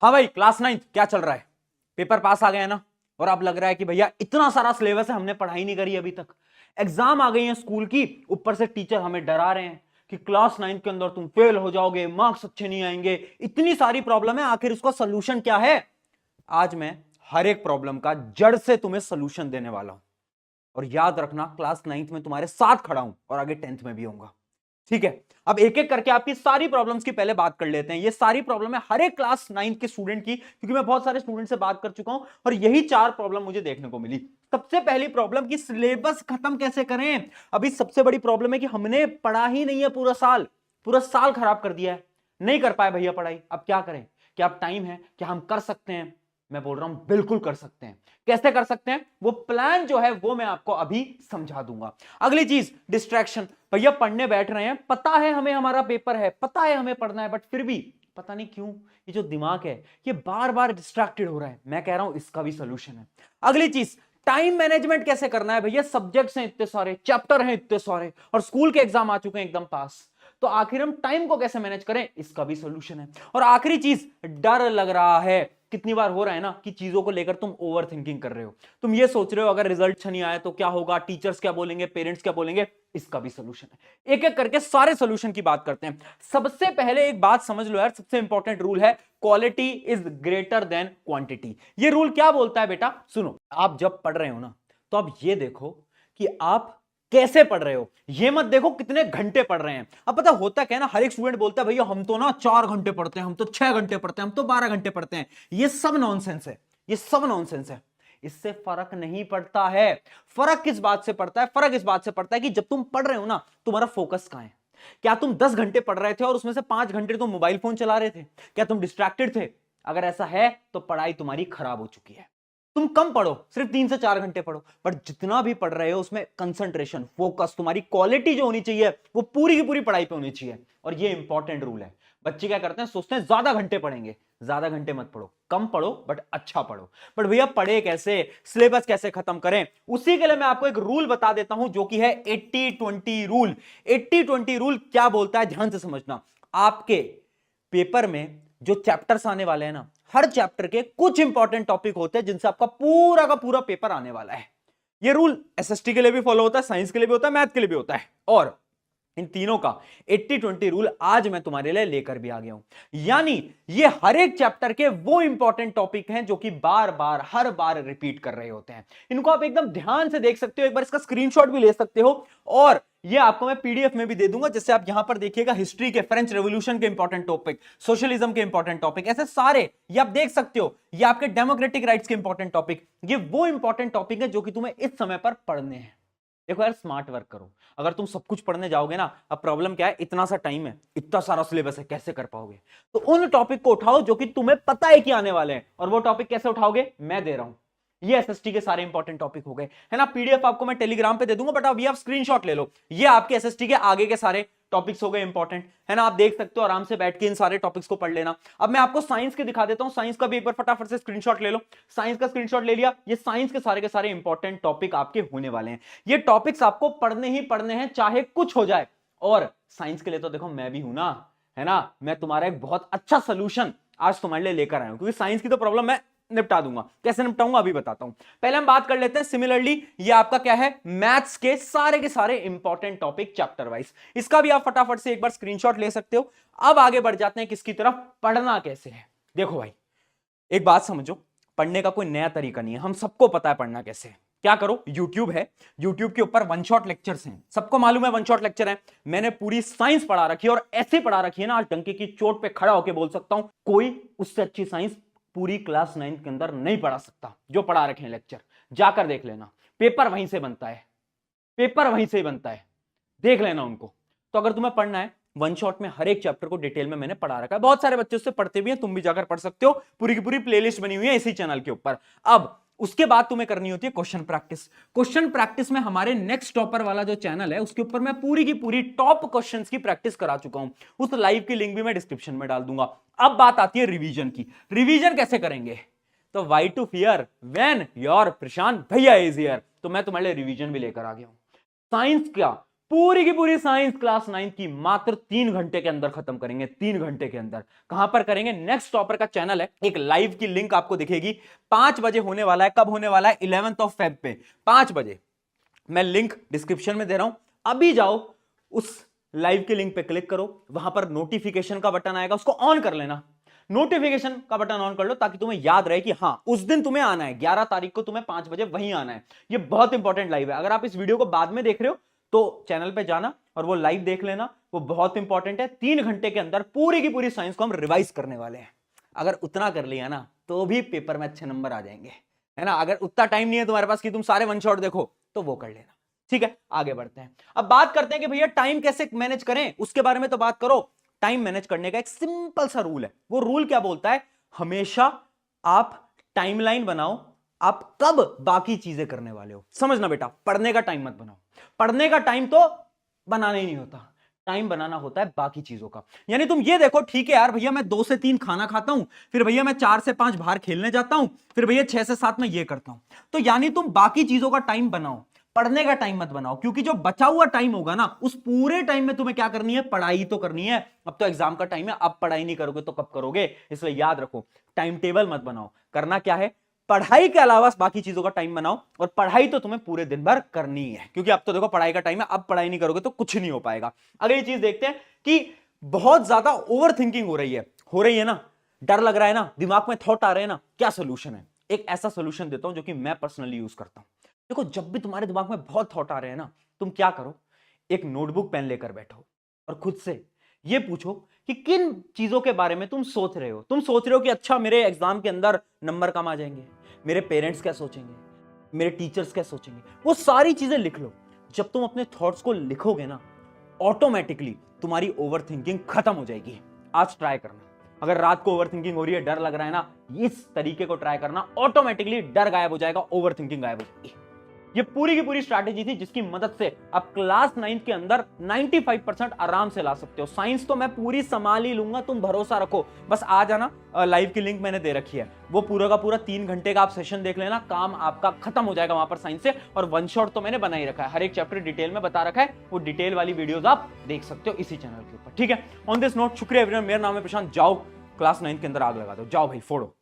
हाँ भाई, क्लास 9 क्या चल रहा है? पेपर पास आ गए हैं ना? और अब लग रहा है कि भैया इतना सारा सिलेबस है, हमने पढ़ाई नहीं करी अभी तक। एग्जाम आ गई है स्कूल की, ऊपर से टीचर हमें डरा रहे हैं कि क्लास 9 के अंदर तुम फेल हो जाओगे, मार्क्स अच्छे नहीं आएंगे, इतनी सारी प्रॉब्लम है, आखिर इसका सोल्यूशन क्या है? आज मैं हर एक प्रॉब्लम का जड़ से तुम्हें सोल्यूशन देने वाला हूं। और याद रखना, क्लास 9th में तुम्हारे साथ खड़ा हूं और आगे 10th में भी होऊंगा। ठीक है, अब एक एक करके आपकी सारी प्रॉब्लम्स की पहले बात कर लेते हैं। ये सारी प्रॉब्लम है हर एक क्लास 9th के स्टूडेंट की, क्योंकि मैं बहुत सारे स्टूडेंट से बात कर चुका हूं और यही चार प्रॉब्लम मुझे देखने को मिली। सबसे पहली प्रॉब्लम कि सिलेबस खत्म कैसे करें। अभी सबसे बड़ी प्रॉब्लम है कि हमने पढ़ा ही नहीं है, पूरा साल खराब कर दिया है, नहीं कर पाए भैया पढ़ाई। अब क्या करें? क्या अब टाइम है? क्या हम कर सकते हैं? मैं बोल रहा हूं बिल्कुल कर सकते हैं। कैसे कर सकते हैं वो प्लान जो है वो मैं आपको अभी समझा दूंगा। अगली चीज, डिस्ट्रैक्शन। भैया पढ़ने बैठ रहे हैं, पता है हमें हमारा पेपर है, पता है हमें पढ़ना है, बट फिर भी पता नहीं क्यों ये जो दिमाग है ये बार बार डिस्ट्रैक्टेड हो रहा है। मैं कह रहा हूं इसका भी सोल्यूशन है। अगली चीज, टाइम मैनेजमेंट कैसे करना है। भैया सब्जेक्ट्स हैं इतने सारे, चैप्टर हैं इतने सारे, और स्कूल के एग्जाम आ चुके हैं एकदम पास, तो आखिर हम टाइम को कैसे मैनेज करें, इसका भी सोल्यूशन है। और आखिरी चीज, डर लग रहा है। कितनी बार हो रहा है ना कि चीजों को लेकर तुम ओवर थिंकिंग कर रहे हो, तुम ये सोच रहे हो अगर रिजल्ट अच्छा नहीं आया तो क्या होगा, टीचर्स क्या बोलेंगे, पेरेंट्स क्या बोलेंगे, इसका भी सोल्यूशन है। एक एक करके सारे सोल्यूशन की बात करते हैं। सबसे पहले एक बात समझ लो यार, सबसे इंपॉर्टेंट रूल है, quality is greater than quantity. ये रूल क्या बोलता है बेटा? सुनो, आप जब पढ़ रहे हो ना तो आप ये देखो कि आप कैसे पढ़ रहे हो, ये मत देखो कितने घंटे पढ़ रहे हैं। अब पता होता क्या है ना, हर एक स्टूडेंट बोलता है भैया हम तो ना 4 घंटे पढ़ते हैं, हम तो 6 घंटे पढ़ते हैं, हम तो 12 घंटे पढ़ते हैं। ये सब नॉनसेंस है, ये सब नॉनसेंस है। इससे फर्क नहीं पड़ता है। फर्क किस बात से पड़ता है? फर्क इस बात से पड़ता है कि जब तुम पढ़ रहे हो ना, तुम्हारा फोकस कहां है। क्या तुम 10 घंटे पढ़ रहे थे और उसमें से 5 घंटे तुम मोबाइल फोन चला रहे थे? क्या तुम डिस्ट्रैक्टेड थे? अगर ऐसा है तो पढ़ाई तुम्हारी खराब हो चुकी है। तुम कम पढ़ो, सिर्फ 3 से 4 घंटे पढ़ो, पर जितना भी पढ़ रहे हो उसमें कंसंट्रेशन, फोकस, तुम्हारी क्वालिटी जो होनी चाहिए वो पूरी की पूरी पढ़ाई पे होनी चाहिए। और ये इंपॉर्टेंट रूल है। बच्चे क्या करते हैं, सोचते हैं ज्यादा घंटे पढ़ेंगे। ज्यादा घंटे मत पढ़ो, कम पढ़ो बट अच्छा पढ़ो। बट भैया पढ़े कैसे, सिलेबस कैसे खत्म करें, उसी के लिए मैं आपको एक रूल बता देता हूं जो कि है 80-20 रूल। 80-20 रूल क्या बोलता है, ध्यान से समझना। आपके पेपर में जो चैप्टर्स आने वाले हैं ना, हर चैप्टर के कुछ इंपॉर्टेंट टॉपिक होते हैं जिनसे आपका पूरा का पूरा पेपर आने वाला है। ये रूल एसएसटी के लिए भी फॉलो होता है, साइंस के लिए भी होता है, मैथ के लिए भी होता है। और इन तीनों का 80-20 रूल आज मैं तुम्हारे लिए लेकर भी आ गया हूं। यानी ये हर एक चैप्टर के वो इंपॉर्टेंट टॉपिक हैं जो कि बार बार हर बार रिपीट कर रहे होते हैं। इनको आप एकदम ध्यान से देख सकते हो, एक बार इसका स्क्रीनशॉट भी ले सकते हो, और ये आपको मैं पीडीएफ में भी दे दूंगा। जैसे आप यहां पर देखिएगा, हिस्ट्री के, फ्रेंच रेवोल्यूशन के इंपॉर्टेंट टॉपिक, सोशलिज्म के इंपॉर्टेंट टॉपिक, ऐसे सारे ये आप देख सकते हो। ये आपके डेमोक्रेटिक राइट्स के इंपॉर्टेंट टॉपिक, ये वो इंपॉर्टेंट टॉपिक है जो कि तुम्हें इस समय पर पढ़ने हैं। देखो यार, स्मार्ट वर्क करो। अगर तुम सब कुछ पढ़ने जाओगे ना, अब प्रॉब्लम क्या है, इतना सा टाइम है, इतना सारा सिलेबस है, कैसे कर पाओगे? तो उन टॉपिक को उठाओ जो कि तुम्हें पता है कि आने वाले हैं। और वो टॉपिक कैसे उठाओगे, मैं दे रहा हूं। ये एसएसटी के सारे इंपॉर्टेंट टॉपिक हो गए, है ना। पीडीएफ आपको मैं टेलीग्राम पे दे दूंगा, बट अभी आप स्क्रीनशॉट ले लो। ये आपके एसएसटी के आगे के सारे टॉपिक्स हो गए इंपॉर्टेंट, है ना। आप देख सकते हो, आराम से बैठ के इन सारे टॉपिक्स को पढ़ लेना। अब मैं आपको साइंस के दिखा देता हूं, साइंस का भी एक बार फटाफट से स्क्रीनशॉट ले लो। साइंस का स्क्रीनशॉट ले लिया, ये साइंस के सारे इंपॉर्टेंट टॉपिक आपके होने वाले हैं। ये टॉपिक्स आपको पढ़ने ही पढ़ने हैं, चाहे कुछ हो जाए। और साइंस के लिए तो देखो मैं भी हूं ना, है ना। मैं तुम्हारा एक बहुत अच्छा सोल्यूशन आज तुम्हारे लिए लेकर आया हूं, क्योंकि साइंस की तो प्रॉब्लम मैं निपटा दूंगा। कैसे निपटाऊंगा अभी बताता हूं। पहले हम बात कर लेते हैं सिमिलरली, ये आपका क्या है, मैथ्स के सारे इंपॉर्टेंट टॉपिक चैप्टर वाइज। इसका भी आप फटाफट से एक बार स्क्रीनशॉट ले सकते हो। अब आगे बढ़ जाते हैं किसकी तरफ, पढ़ना कैसे है। देखो भाई, एक बात समझो, पढ़ने का कोई नया तरीका नहीं है, हम सबको पता है पढ़ना कैसे है। क्या करो, YouTube है, YouTube के ऊपर वन शॉट लेक्चर्स हैं, सबको मालूम है वन शॉट लेक्चर है। मैंने पूरी साइंस पढ़ा रखी है, और ऐसे पढ़ा रखी है ना, आज डंके की चोट पे खड़ा होकर बोल सकता हूं, कोई उससे अच्छी साइंस पूरी क्लास 9 के अंदर नहीं पढ़ा सकता। जो पढ़ा रखे हैं लेक्चर, जाकर देख लेना, पेपर वहीं से बनता है, पेपर वहीं से बनता है, देख लेना उनको। तो अगर तुम्हें पढ़ना है, वन शॉट में हर एक चैप्टर को डिटेल में मैंने पढ़ा रखा है, बहुत सारे बच्चे उससे पढ़ते भी हैं, तुम भी जाकर पढ़ सकते हो। पूरी की पूरी प्लेलिस्ट बनी हुई है इसी चैनल के ऊपर। अब उसके बाद तुम्हें करनी होती है क्वेश्चन प्रैक्टिस। क्वेश्चन प्रैक्टिस में हमारे नेक्स्ट टॉपर वाला जो चैनल है, उसके ऊपर मैं पूरी की पूरी टॉप क्वेश्चंस की प्रैक्टिस करा चुका हूं। उस लाइव की लिंक भी मैं डिस्क्रिप्शन में डाल दूंगा। अब बात आती है रिवीजन की। रिवीजन कैसे करेंगे? तो why to fear when your Prashant भैया इज हियर। तो मैं तुम्हारे लिए रिवीजन भी लेकर आ गया हूं। साइंस का पूरी की पूरी साइंस क्लास 9 की मात्र 3 घंटे के अंदर खत्म करेंगे। 3 घंटे के अंदर कहां पर करेंगे? नेक्स्ट टॉपर का चैनल है, एक लाइव की लिंक आपको दिखेगी, 5 बजे होने वाला है। कब होने वाला है? 11 Feb पे 5 बजे। मैं लिंक डिस्क्रिप्शन में दे रहा हूं, अभी जाओ उस लाइव के लिंक पे क्लिक करो, वहां पर नोटिफिकेशन का बटन आएगा, उसको ऑन कर लेना। नोटिफिकेशन का बटन ऑन कर लो ताकि तुम्हें याद रहे कि हाँ उस दिन तुम्हें आना है, 11 तारीख को तुम्हें 5 बजे वहीं आना है। ये बहुत इंपॉर्टेंट लाइव है। अगर आप इस वीडियो को बाद में देख रहे हो तो चैनल पे जाना और वो लाइव देख लेना, वो बहुत इंपॉर्टेंट है। 3 घंटे के अंदर पूरी की पूरी साइंस को हम रिवाइज करने वाले हैं। अगर उतना कर लिया ना तो भी पेपर में अच्छे नंबर आ जाएंगे, है ना। अगर उतना टाइम नहीं है तुम्हारे पास कि तुम सारे वन शॉट देखो तो वो कर लेना, ठीक है। आगे बढ़ते हैं, अब बात करते हैं कि भैया टाइम कैसे मैनेज करें, उसके बारे में तो बात करो। टाइम मैनेज करने का एक सिंपल सा रूल है। वो रूल क्या बोलता है? हमेशा आप टाइमलाइन बनाओ, आप कब बाकी चीजें करने वाले हो। समझना बेटा, पढ़ने का टाइम मत बनाओ। पढ़ने का टाइम तो बनाना ही नहीं होता, टाइम बनाना होता है बाकी चीजों का। यानी तुम ये देखो, ठीक है यार भैया मैं 2 से 3 खाना खाता हूं, फिर भैया मैं 4 से 5 बाहर खेलने जाता हूं, फिर भैया 6 से 7 में ये करता हूं। तो यानी तुम बाकी चीजों का टाइम बनाओ, पढ़ने का टाइम मत बनाओ। क्योंकि जो बचा हुआ टाइम होगा ना, उस पूरे टाइम में तुम्हें क्या करनी है? पढ़ाई तो करनी है। अब तो एग्जाम का टाइम है, अब पढ़ाई नहीं करोगे तो कब करोगे? इसलिए याद रखो, टाइम टेबल मत बनाओ। करना क्या है? पढ़ाई के अलावा बाकी चीजों का टाइम बनाओ, और पढ़ाई तो तुम्हें पूरे दिन भर करनी है। क्योंकि अब तो देखो पढ़ाई का टाइम है, अब पढ़ाई नहीं करोगे तो कुछ नहीं हो पाएगा। अगली चीज देखते हैं कि बहुत ज्यादा ओवर थिंकिंग हो रही है ना, डर लग रहा है ना, दिमाग में थॉट आ रहे हैं ना, क्या सोल्यूशन है? एक ऐसा सोल्यूशन देता हूं जो कि मैं पर्सनली यूज करता हूं। देखो, जब भी तुम्हारे दिमाग में बहुत थॉट आ रहे हैं ना, तुम क्या करो, एक नोटबुक पेन लेकर बैठो और खुद से ये पूछो कि किन चीजों के बारे में तुम सोच रहे हो। तुम सोच रहे हो कि अच्छा मेरे एग्जाम के अंदर नंबर कम आ जाएंगे, मेरे पेरेंट्स क्या सोचेंगे, मेरे टीचर्स क्या सोचेंगे। वो सारी चीजें लिख लो। जब तुम अपने थॉट्स को लिखोगे ना, ऑटोमेटिकली तुम्हारी ओवर थिंकिंग खत्म हो जाएगी। आज ट्राई करना, अगर रात को ओवर थिंकिंग हो रही है, डर लग रहा है ना, इस तरीके को ट्राई करना, ऑटोमेटिकली डर गायब हो जाएगा, ओवर थिंकिंग गायब हो जाएगी। ये पूरी की पूरी स्ट्रैटेजी थी जिसकी मदद से आप क्लास 9 के अंदर 95% आराम से ला सकते हो। साइंस तो मैं पूरी संभाल ही लूंगा, तुम भरोसा रखो। बस आ जाना, लाइव की लिंक मैंने दे रखी है, वो पूरा का पूरा 3 घंटे का आप सेशन देख लेना, काम आपका खत्म हो जाएगा वहां पर साइंस से। और वन शॉट तो मैंने बना ही रखा है, हर एक चैप्टर डिटेल में बता रखा है, वो डिटेल वाली वीडियोस आप देख सकते हो इसी चैनल के ऊपर, ठीक है। ऑन दिस नोट, शुक्रिया एवरीवन, मेरा नाम है प्रशांत। जाओ क्लास 9 के अंदर आग लगा दो, जाओ भाई फोड़ो।